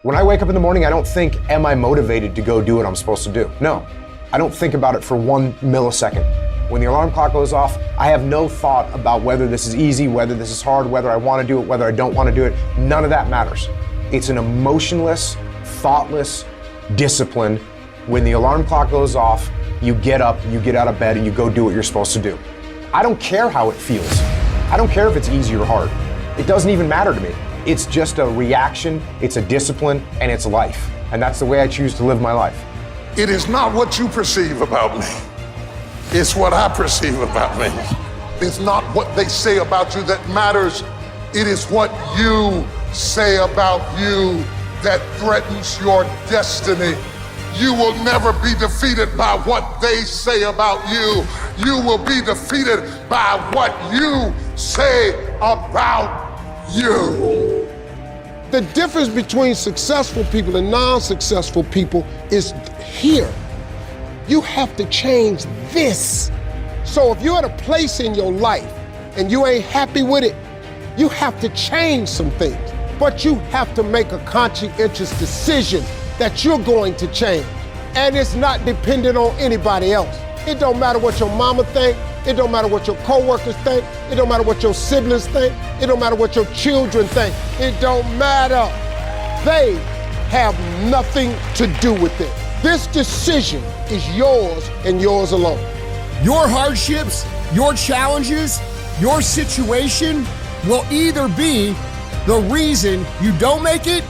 When I wake up in the morning, I don't think, am I motivated to go do what I'm supposed to do? No, I don't think about it for 1 millisecond. When the alarm clock goes off, I have no thought about whether this is easy, whether this is hard, whether I want to do it, whether I don't want to do it. None of that matters. It's an emotionless, thoughtless discipline. When the alarm clock goes off, you get up, you get out of bed, and you go do what you're supposed to do. I don't care how it feels. I don't care if it's easy or hard. It doesn't even matter to me. It's just a reaction, it's a discipline, and it's life. And that's the way I choose to live my life. It is not what you perceive about me. It's what I perceive about me. It's not what they say about you that matters. It is what you say about you that threatens your destiny. You will never be defeated by what they say about you. You will be defeated by what you say about you. The difference between successful people and non-successful people is here. You have to change this. So if you're at a place in your life and you ain't happy with it, you have to change some things. But you have to make a conscientious decision that you're going to change. And it's not dependent on anybody else. It don't matter what your mama think. It don't matter what your coworkers think. It don't matter what your siblings think. It don't matter what your children think. It don't matter. They have nothing to do with it. This decision is yours and yours alone. Your hardships, your challenges, your situation will either be the reason you don't make it,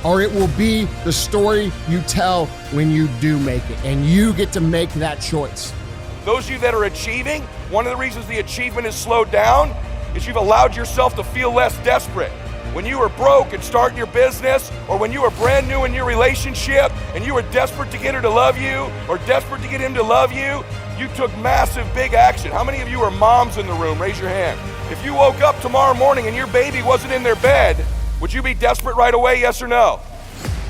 or it will be the story you tell when you do make it, and you get to make that choice. Those of you that are achieving, one of the reasons the achievement is slowed down is you've allowed yourself to feel less desperate. When you were broke and starting your business, or when you were brand new in your relationship and you were desperate to get her to love you or desperate to get him to love you, you took massive, big action. How many of you are moms in the room? Raise your hand. If you woke up tomorrow morning and your baby wasn't in their bed, would you be desperate right away, yes or no?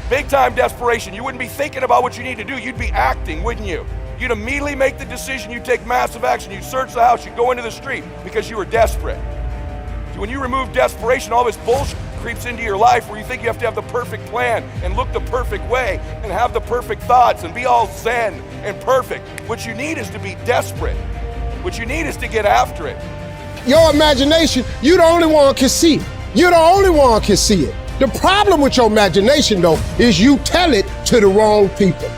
Big time desperation. You wouldn't be thinking about what you need to do. You'd be acting, wouldn't you? You'd immediately make the decision. You'd take massive action. You'd search the house. You'd go into the street because you were desperate. When you remove desperation, all this bullshit creeps into your life where you think you have to have the perfect plan and look the perfect way and have the perfect thoughts and be all zen and perfect. What you need is to be desperate. What you need is to get after it. Your imagination, you the only one can see it. You're the only one can see it. The problem with your imagination, though, is you tell it to the wrong people.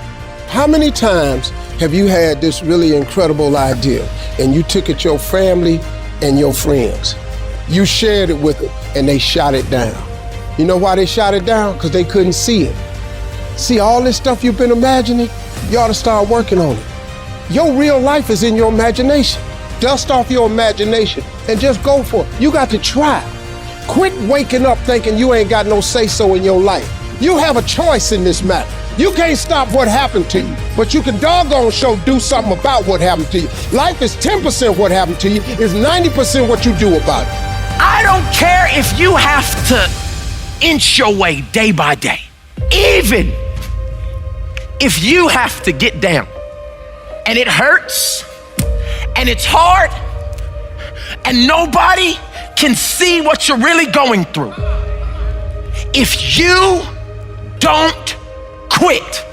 How many times have you had this really incredible idea and you took it to your family and your friends? You shared it with them and they shot it down. You know why they shot it down? Because they couldn't see it. See, all this stuff you've been imagining, you ought to start working on it. Your real life is in your imagination. Dust off your imagination and just go for it. You got to try. Quit waking up thinking you ain't got no say-so in your life. You have a choice in this matter. You can't stop what happened to you, but you can doggone sure do something about what happened to you. Life is 10% what happened to you, is 90% what you do about it. I don't care if you have to inch your way day by day. Even if you have to get down and it hurts and it's hard and nobody can see what you're really going through. If you don't quit.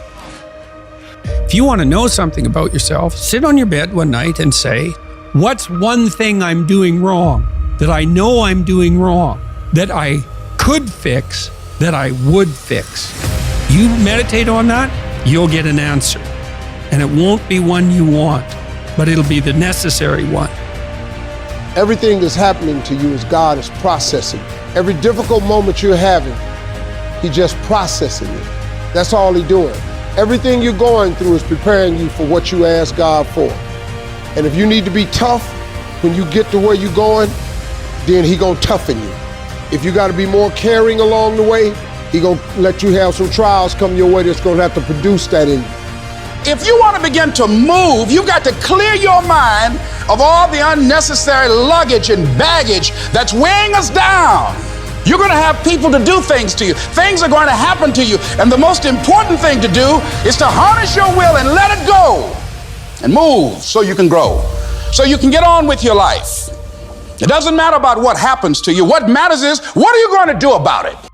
If you want to know something about yourself, sit on your bed one night and say, what's one thing I'm doing wrong, that I know I'm doing wrong, that I could fix, that I would fix? You meditate on that, you'll get an answer. And it won't be one you want, but it'll be the necessary one. Everything that's happening to you is God is processing. Every difficult moment you're having, He just processing it. That's all He's doing. Everything you're going through is preparing you for what you ask God for. And if you need to be tough when you get to where you're going, then He gonna toughen you. If you gotta be more caring along the way, He gonna let you have some trials come your way that's gonna have to produce that in you. If you want to begin to move, you've got to clear your mind of all the unnecessary luggage and baggage that's weighing us down. You're going to have people to do things to you. Things are going to happen to you. And the most important thing to do is to harness your will and let it go and move so you can grow, so you can get on with your life. It doesn't matter about what happens to you. What matters is, what are you going to do about it?